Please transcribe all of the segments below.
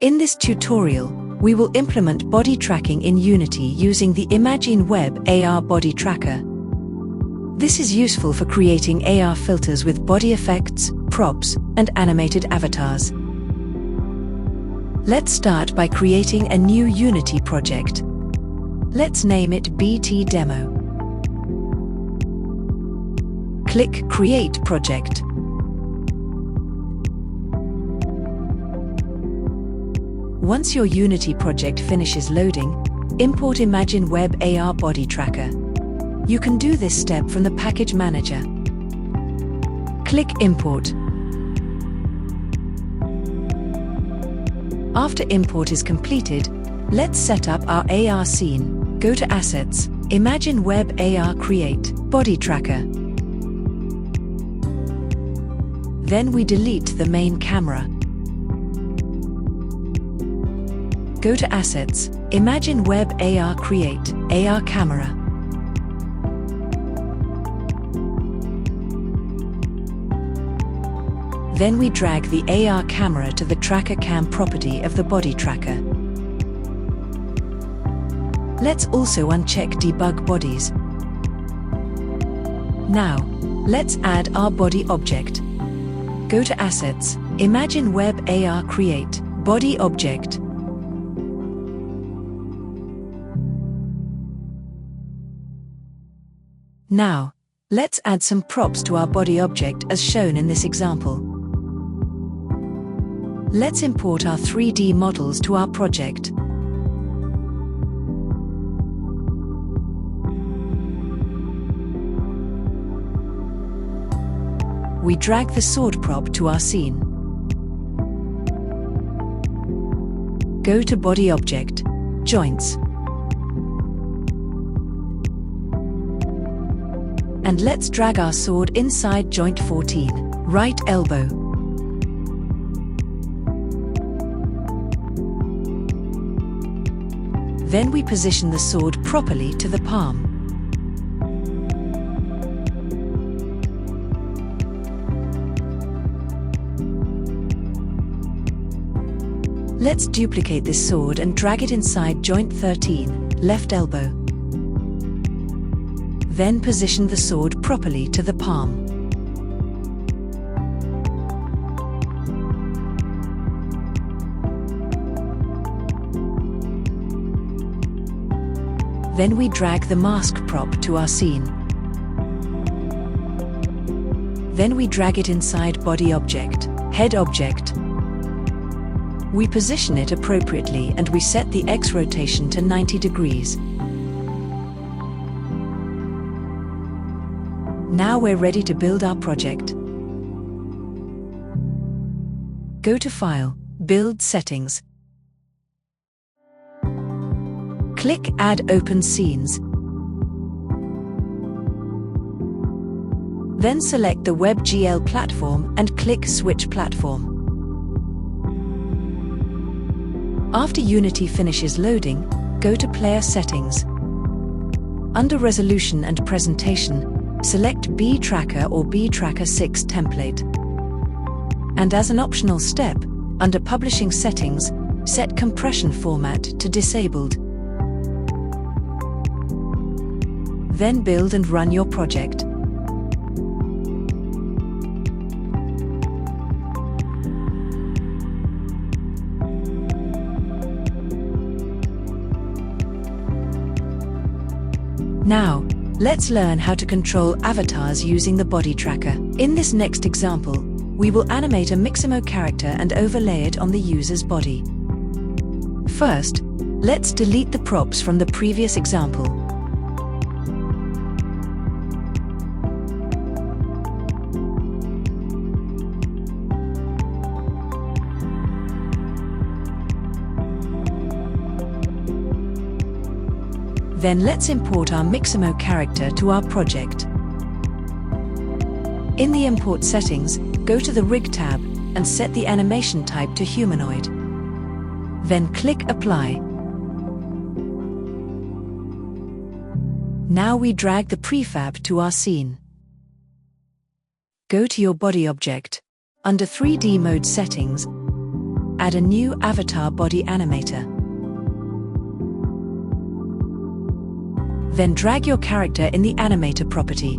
In this tutorial, we will implement body tracking in Unity using the Imagine WebAR BodyTracker. This is useful for creating AR filters with body effects, props, and animated avatars. Let's start by creating a new Unity project. Let's name it BT Demo. Click Create Project. Once your Unity project finishes loading, import Imagine WebAR BodyTracker. You can do this step from the Package Manager. Click Import. After import is completed, let's set up our AR scene. Go to Assets, Imagine WebAR Create BodyTracker. Then we delete the main camera. Go to Assets, Imagine WebAR Create AR Camera. Then we drag the AR camera to the Tracker Cam property of the body tracker. Let's also uncheck Debug Bodies. Now, let's add our body object. Go to Assets, Imagine WebAR Create Body Object. Now, let's add some props to our body object as shown in this example. Let's import our 3D models to our project. We drag the sword prop to our scene. Go to Body Object, Joints. And let's drag our sword inside joint 14, right elbow. Then we position the sword properly to the palm. Let's duplicate this sword and drag it inside joint 13, left elbow. Then position the sword properly to the palm. Then we drag the mask prop to our scene. Then we drag it inside body object, head object. We position it appropriately and we set the X rotation to 90 degrees. Now we're ready to build our project. Go to File, Build Settings. Click Add Open Scenes. Then select the WebGL platform and click Switch Platform. After Unity finishes loading, go to Player Settings. Under Resolution and Presentation, select BTracker or BTracker 6 template. And as an optional step, under Publishing Settings, set Compression Format to Disabled. Then build and run your project. Now, let's learn how to control avatars using the body tracker. In this next example, we will animate a Mixamo character and overlay it on the user's body. First, let's delete the props from the previous example. Then let's import our Mixamo character to our project. In the Import settings, go to the Rig tab and set the animation type to humanoid. Then click Apply. Now we drag the prefab to our scene. Go to your body object. Under 3D mode settings, add a new avatar body animator. Then drag your character in the animator property.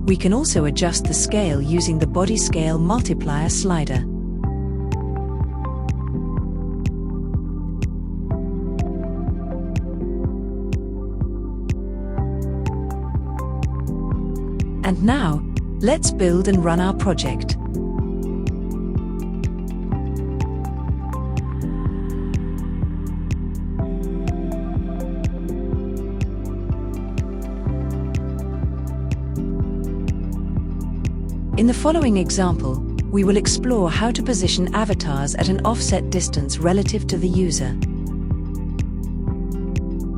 We can also adjust the scale using the body scale multiplier slider. And now, let's build and run our project. In the following example, we will explore how to position avatars at an offset distance relative to the user.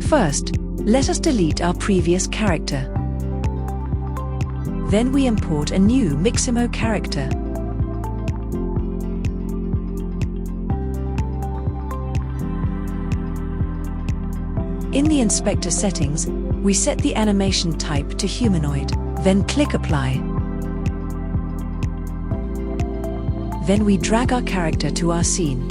First, let us delete our previous character. Then we import a new Mixamo character. In the inspector settings, we set the animation type to humanoid, then click Apply. Then we drag our character to our scene.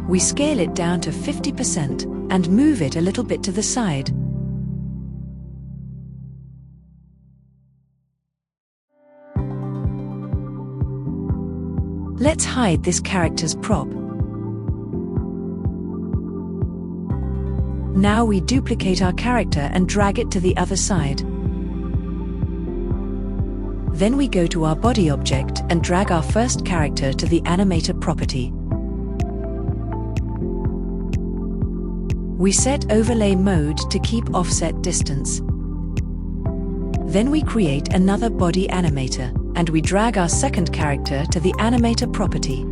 We scale it down to 50% and move it a little bit to the side. Let's hide this character's prop. Now we duplicate our character and drag it to the other side. Then we go to our body object and drag our first character to the animator property. We set overlay mode to keep offset distance. Then we create another body animator, and we drag our second character to the animator property.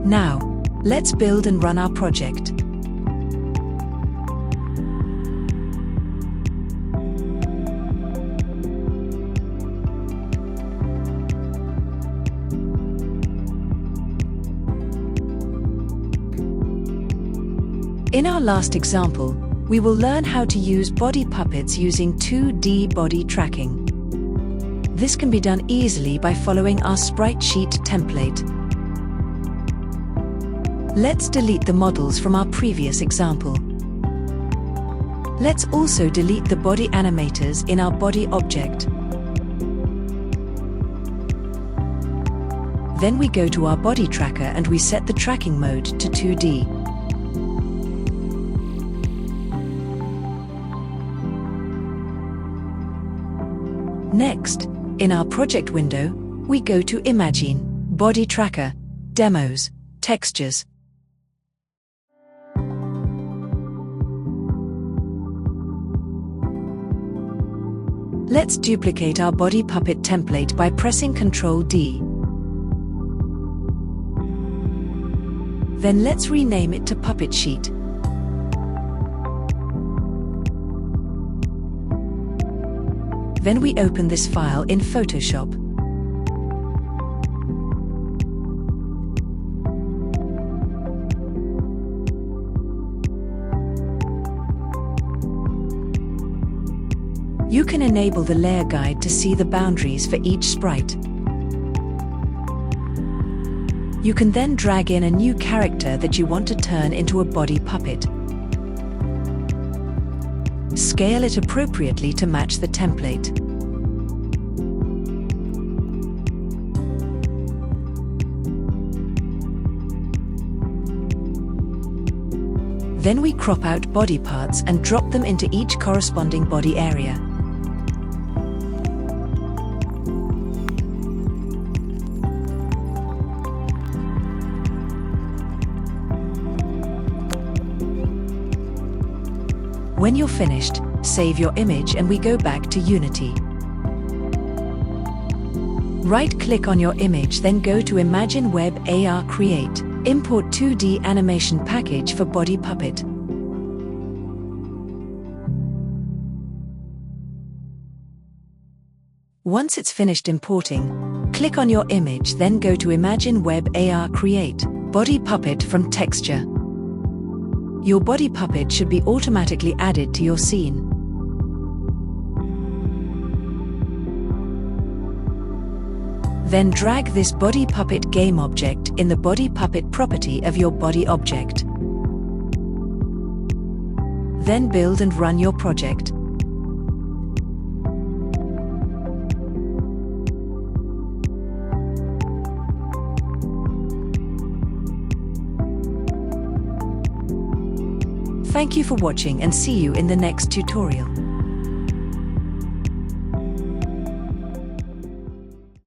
Now, let's build and run our project. In our last example, we will learn how to use body puppets using 2D body tracking. This can be done easily by following our sprite sheet template. Let's delete the models from our previous example. Let's also delete the body animators in our body object. Then we go to our body tracker and we set the tracking mode to 2D. Next, in our project window, we go to Imagine WebAR Demos, Textures. Let's duplicate our body puppet template by pressing Ctrl-D. Then let's rename it to Puppet Sheet. Then we open this file in Photoshop. You can enable the layer guide to see the boundaries for each sprite. You can then drag in a new character that you want to turn into a body puppet. Scale it appropriately to match the template. Then we crop out body parts and drop them into each corresponding body area. When you're finished, save your image and we go back to Unity. Right-click on your image, then go to Imagine WebAR Create. Import 2D animation package for body puppet. Once it's finished importing, click on your image, then go to Imagine WebAR Create Body Puppet from Texture. Your body puppet should be automatically added to your scene. Then drag this body puppet game object in the body puppet property of your body object. Then build and run your project. Thank you for watching and see you in the next tutorial.